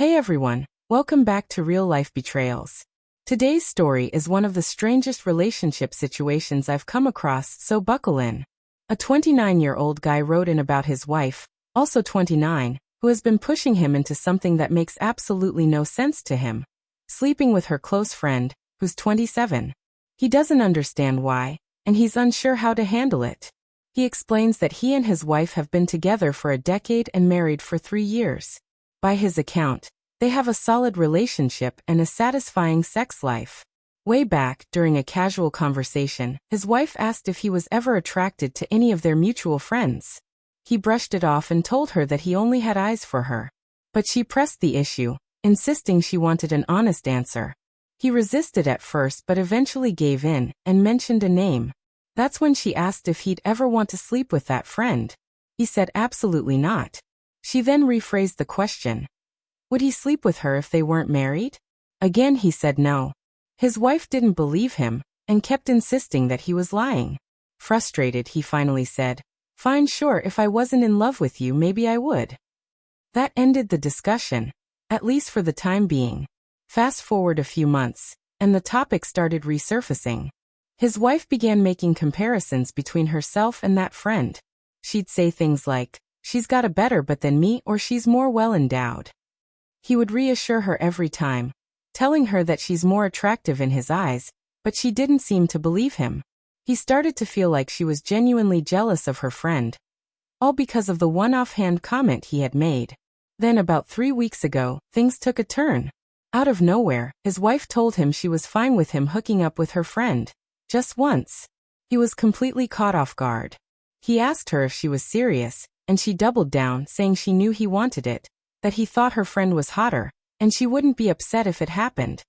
Hey everyone, welcome back to Real Life Betrayals. Today's story is one of the strangest relationship situations I've come across, so buckle in. A 29-year-old guy wrote in about his wife, also 29, who has been pushing him into something that makes absolutely no sense to him. Sleeping with her close friend, who's 27. He doesn't understand why, and he's unsure how to handle it. He explains that he and his wife have been together for a decade and married for 3 years. By his account, they have a solid relationship and a satisfying sex life. Way back, during a casual conversation, his wife asked if he was ever attracted to any of their mutual friends. He brushed it off and told her that he only had eyes for her. But she pressed the issue, insisting she wanted an honest answer. He resisted at first but eventually gave in and mentioned a name. That's when she asked if he'd ever want to sleep with that friend. He said absolutely not. She then rephrased the question. Would he sleep with her if they weren't married? Again he said no. His wife didn't believe him and kept insisting that he was lying. Frustrated, he finally said, "Fine, sure, if I wasn't in love with you, maybe I would." That ended the discussion, at least for the time being. Fast forward a few months, and the topic started resurfacing. His wife began making comparisons between herself and that friend. She'd say things like, "She's got a better butt than me," or "She's more well endowed." He would reassure her every time, telling her that she's more attractive in his eyes, but she didn't seem to believe him. He started to feel like she was genuinely jealous of her friend, all because of the one offhand comment he had made. Then about 3 weeks ago, things took a turn. Out of nowhere, his wife told him she was fine with him hooking up with her friend. Just once. He was completely caught off guard. He asked her if she was serious, and she doubled down, saying she knew he wanted it, that he thought her friend was hotter, and she wouldn't be upset if it happened.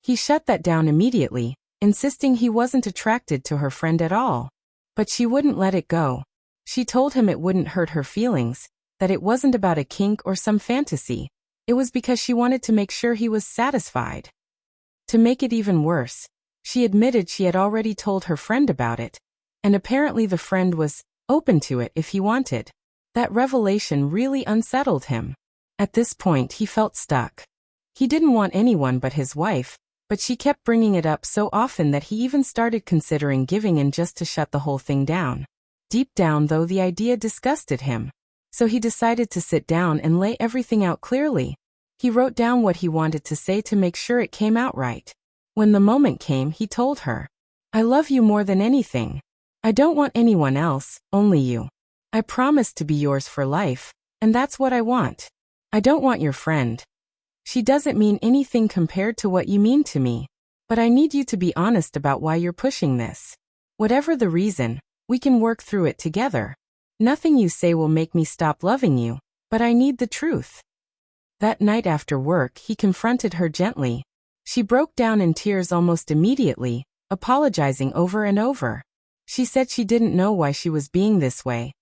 He shut that down immediately, insisting he wasn't attracted to her friend at all. But she wouldn't let it go. She told him it wouldn't hurt her feelings, that it wasn't about a kink or some fantasy. It was because she wanted to make sure he was satisfied. To make it even worse, she admitted she had already told her friend about it, and apparently the friend was open to it if he wanted. That revelation really unsettled him. At this point he felt stuck. He didn't want anyone but his wife, but she kept bringing it up so often that he even started considering giving in just to shut the whole thing down. Deep down though, the idea disgusted him. So he decided to sit down and lay everything out clearly. He wrote down what he wanted to say to make sure it came out right. When the moment came, he told her, "I love you more than anything. I don't want anyone else, only you. I promise to be yours for life, and that's what I want. I don't want your friend. She doesn't mean anything compared to what you mean to me. But I need you to be honest about why you're pushing this. Whatever the reason, we can work through it together. Nothing you say will make me stop loving you, but I need the truth." That night after work, he confronted her gently. She broke down in tears almost immediately, apologizing over and over. She said she didn't know why she was being this way,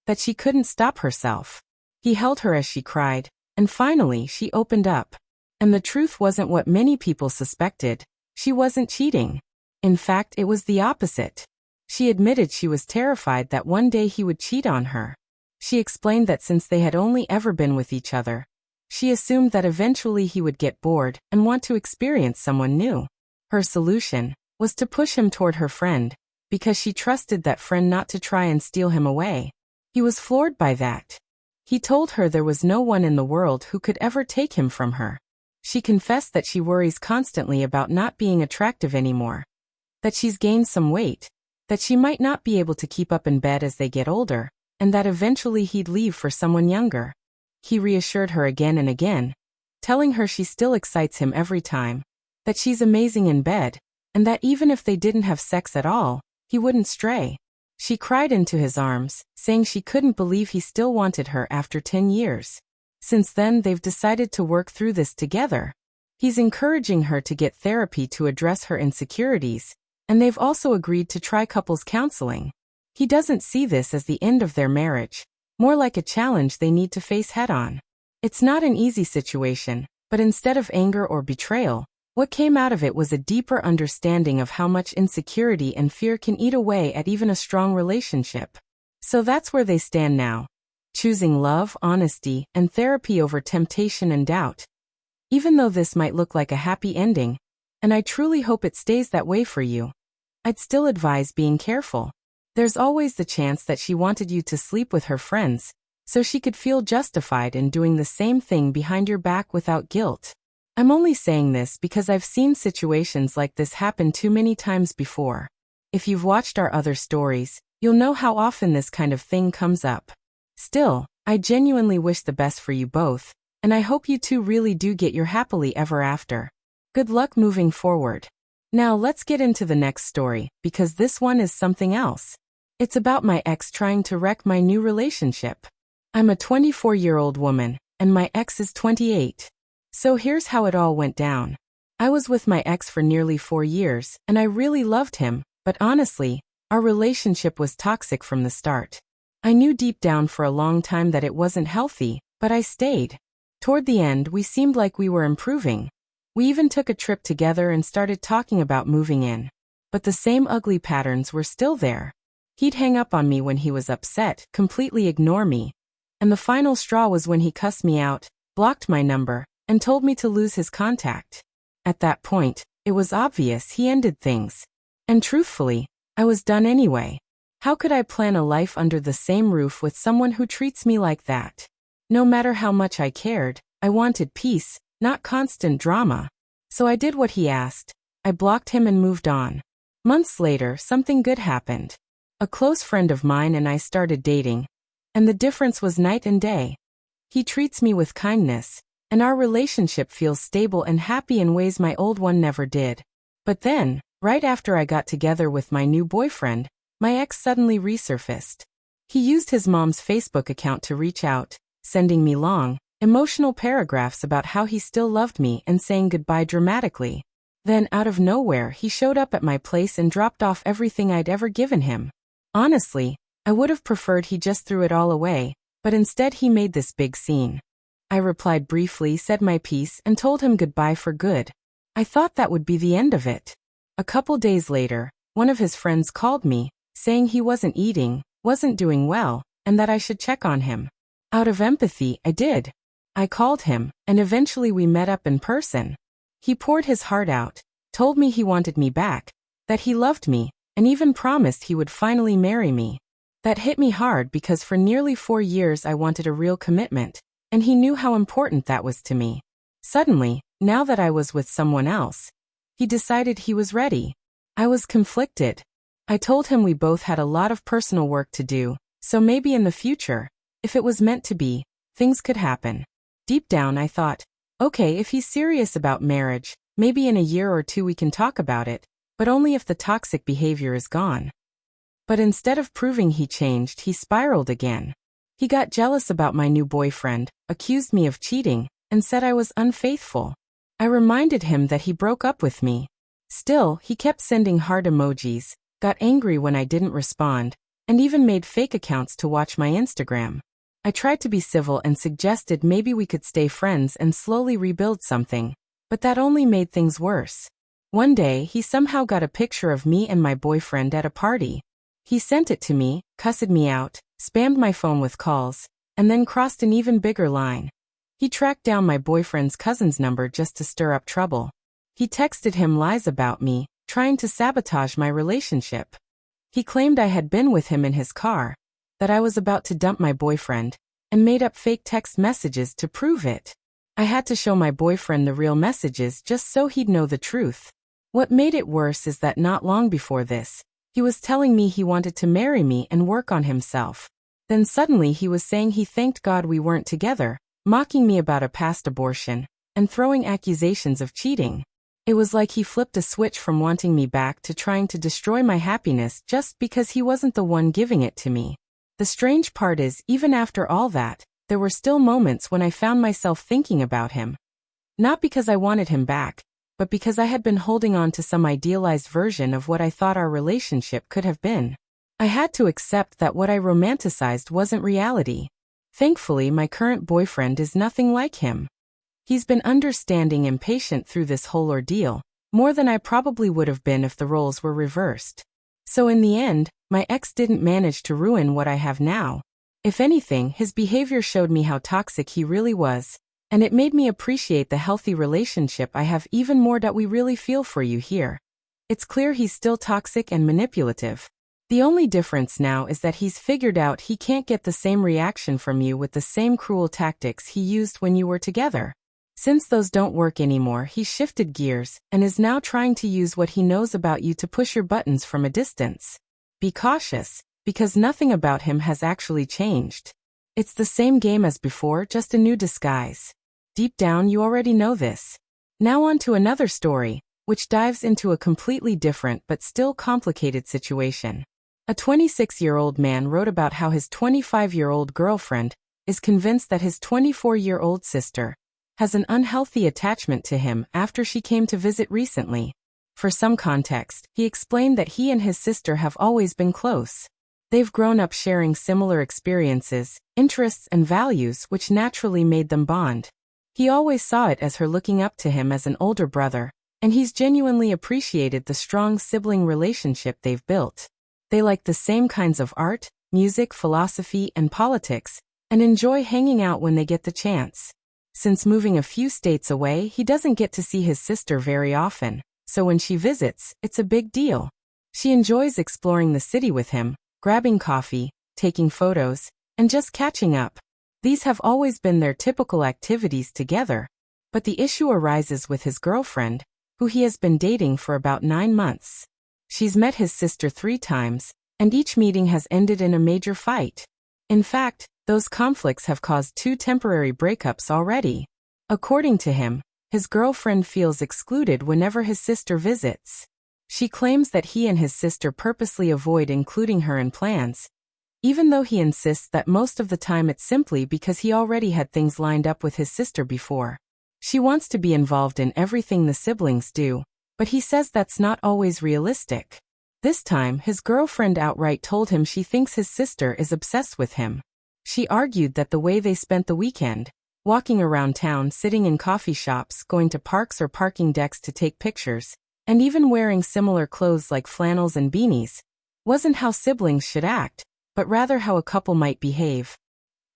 that she couldn't stop herself. He held her as she cried, and finally she opened up. And the truth wasn't what many people suspected. She wasn't cheating. In fact, it was the opposite. She admitted she was terrified that one day he would cheat on her. She explained that since they had only ever been with each other, she assumed that eventually he would get bored and want to experience someone new. Her solution was to push him toward her friend, because she trusted that friend not to try and steal him away. He was floored by that. He told her there was no one in the world who could ever take him from her. She confessed that she worries constantly about not being attractive anymore, that she's gained some weight, that she might not be able to keep up in bed as they get older, and that eventually he'd leave for someone younger. He reassured her again and again, telling her she still excites him every time, that she's amazing in bed, and that even if they didn't have sex at all, he wouldn't stray. She cried into his arms, saying she couldn't believe he still wanted her after 10 years. Since then, they've decided to work through this together. He's encouraging her to get therapy to address her insecurities, and they've also agreed to try couples counseling. He doesn't see this as the end of their marriage, more like a challenge they need to face head-on. It's not an easy situation, but instead of anger or betrayal, what came out of it was a deeper understanding of how much insecurity and fear can eat away at even a strong relationship. So that's where they stand now, choosing love, honesty, and therapy over temptation and doubt. Even though this might look like a happy ending, and I truly hope it stays that way for you, I'd still advise being careful. There's always the chance that she wanted you to sleep with her friends, so she could feel justified in doing the same thing behind your back without guilt. I'm only saying this because I've seen situations like this happen too many times before. If you've watched our other stories, you'll know how often this kind of thing comes up. Still, I genuinely wish the best for you both, and I hope you two really do get your happily ever after. Good luck moving forward. Now let's get into the next story, because this one is something else. It's about my ex trying to wreck my new relationship. I'm a 24-year-old woman, and my ex is 28. So here's how it all went down. I was with my ex for nearly 4 years, and I really loved him, but honestly, our relationship was toxic from the start. I knew deep down for a long time that it wasn't healthy, but I stayed. Toward the end, we seemed like we were improving. We even took a trip together and started talking about moving in. But the same ugly patterns were still there. He'd hang up on me when he was upset, completely ignore me. And the final straw was when he cussed me out, blocked my number, and told me to lose his contact. At that point, it was obvious he ended things. And truthfully, I was done anyway. How could I plan a life under the same roof with someone who treats me like that? No matter how much I cared, I wanted peace, not constant drama. So I did what he asked. I blocked him and moved on. Months later, something good happened. A close friend of mine and I started dating, and the difference was night and day. He treats me with kindness, and our relationship feels stable and happy in ways my old one never did. But then, right after I got together with my new boyfriend, my ex suddenly resurfaced. He used his mom's Facebook account to reach out, sending me long, emotional paragraphs about how he still loved me and saying goodbye dramatically. Then, out of nowhere, he showed up at my place and dropped off everything I'd ever given him. Honestly, I would have preferred he just threw it all away, but instead he made this big scene. I replied briefly, said my piece, and told him goodbye for good. I thought that would be the end of it. A couple days later, one of his friends called me, saying he wasn't eating, wasn't doing well, and that I should check on him. Out of empathy, I did. I called him, and eventually we met up in person. He poured his heart out, told me he wanted me back, that he loved me, and even promised he would finally marry me. That hit me hard because for nearly 4 years I wanted a real commitment, and he knew how important that was to me. Suddenly, now that I was with someone else, he decided he was ready. I was conflicted. I told him we both had a lot of personal work to do, so maybe in the future, if it was meant to be, things could happen. Deep down I thought, okay, if he's serious about marriage, maybe in a year or two we can talk about it, but only if the toxic behavior is gone. But instead of proving he changed, he spiraled again. He got jealous about my new boyfriend, accused me of cheating, and said I was unfaithful. I reminded him that he broke up with me. Still, he kept sending heart emojis, got angry when I didn't respond, and even made fake accounts to watch my Instagram. I tried to be civil and suggested maybe we could stay friends and slowly rebuild something, but that only made things worse. One day, he somehow got a picture of me and my boyfriend at a party. He sent it to me, cussed me out, spammed my phone with calls, and then crossed an even bigger line. He tracked down my boyfriend's cousin's number just to stir up trouble. He texted him lies about me, trying to sabotage my relationship. He claimed I had been with him in his car, that I was about to dump my boyfriend, and made up fake text messages to prove it. I had to show my boyfriend the real messages just so he'd know the truth. What made it worse is that not long before this, he was telling me he wanted to marry me and work on himself. Then suddenly he was saying he thanked God we weren't together, mocking me about a past abortion, and throwing accusations of cheating. It was like he flipped a switch from wanting me back to trying to destroy my happiness just because he wasn't the one giving it to me. The strange part is, even after all that, there were still moments when I found myself thinking about him. Not because I wanted him back, but because I had been holding on to some idealized version of what I thought our relationship could have been. I had to accept that what I romanticized wasn't reality. Thankfully, my current boyfriend is nothing like him. He's been understanding and patient through this whole ordeal, more than I probably would have been if the roles were reversed. So in the end, my ex didn't manage to ruin what I have now. If anything, his behavior showed me how toxic he really was, And it made me appreciate the healthy relationship I have even more that we really feel for you here. It's clear he's still toxic and manipulative. The only difference now is that he's figured out he can't get the same reaction from you with the same cruel tactics he used when you were together. Since those don't work anymore, he's shifted gears and is now trying to use what he knows about you to push your buttons from a distance. Be cautious, because nothing about him has actually changed. It's the same game as before, just a new disguise. Deep down, you already know this. Now on to another story, which dives into a completely different but still complicated situation. A 26-year-old man wrote about how his 25-year-old girlfriend is convinced that his 24-year-old sister has an unhealthy attachment to him after she came to visit recently. For some context, he explained that he and his sister have always been close. They've grown up sharing similar experiences, interests, and values which naturally made them bond. He always saw it as her looking up to him as an older brother, and he's genuinely appreciated the strong sibling relationship they've built. They like the same kinds of art, music, philosophy, and politics, and enjoy hanging out when they get the chance. Since moving a few states away, he doesn't get to see his sister very often, so when she visits, it's a big deal. She enjoys exploring the city with him, grabbing coffee, taking photos, and just catching up. These have always been their typical activities together. But the issue arises with his girlfriend, who he has been dating for about 9 months. She's met his sister 3 times, and each meeting has ended in a major fight. In fact, those conflicts have caused 2 temporary breakups already. According to him, his girlfriend feels excluded whenever his sister visits. She claims that he and his sister purposely avoid including her in plans, even though he insists that most of the time it's simply because he already had things lined up with his sister before. She wants to be involved in everything the siblings do, but he says that's not always realistic. This time, his girlfriend outright told him she thinks his sister is obsessed with him. She argued that the way they spent the weekend, walking around town, sitting in coffee shops, going to parks or parking decks to take pictures, and even wearing similar clothes like flannels and beanies, wasn't how siblings should act, but rather how a couple might behave.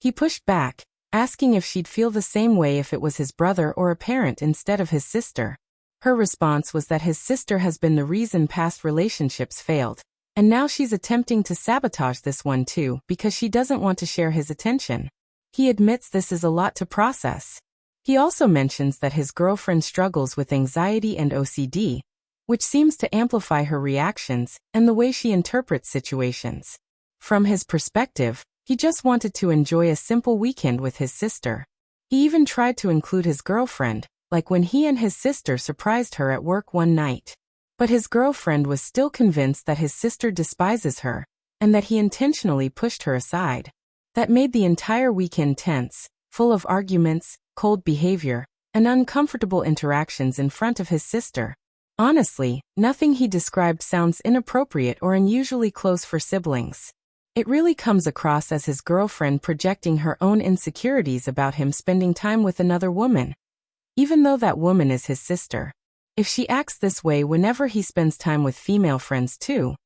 He pushed back, asking if she'd feel the same way if it was his brother or a parent instead of his sister. Her response was that his sister has been the reason past relationships failed, and now she's attempting to sabotage this one too because she doesn't want to share his attention. He admits this is a lot to process. He also mentions that his girlfriend struggles with anxiety and OCD, which seems to amplify her reactions and the way she interprets situations. From his perspective, he just wanted to enjoy a simple weekend with his sister. He even tried to include his girlfriend, like when he and his sister surprised her at work one night. But his girlfriend was still convinced that his sister despises her, and that he intentionally pushed her aside. That made the entire weekend tense, full of arguments, cold behavior, and uncomfortable interactions in front of his sister. Honestly, nothing he described sounds inappropriate or unusually close for siblings. It really comes across as his girlfriend projecting her own insecurities about him spending time with another woman, even though that woman is his sister. If she acts this way whenever he spends time with female friends too,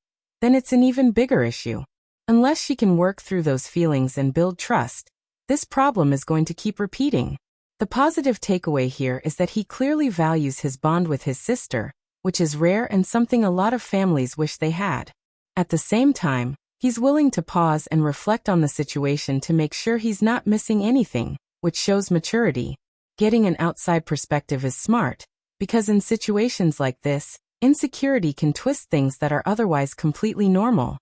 then it's an even bigger issue. Unless she can work through those feelings and build trust, this problem is going to keep repeating. The positive takeaway here is that he clearly values his bond with his sister, which is rare and something a lot of families wish they had. At the same time, he's willing to pause and reflect on the situation to make sure he's not missing anything, which shows maturity. Getting an outside perspective is smart, because in situations like this, insecurity can twist things that are otherwise completely normal.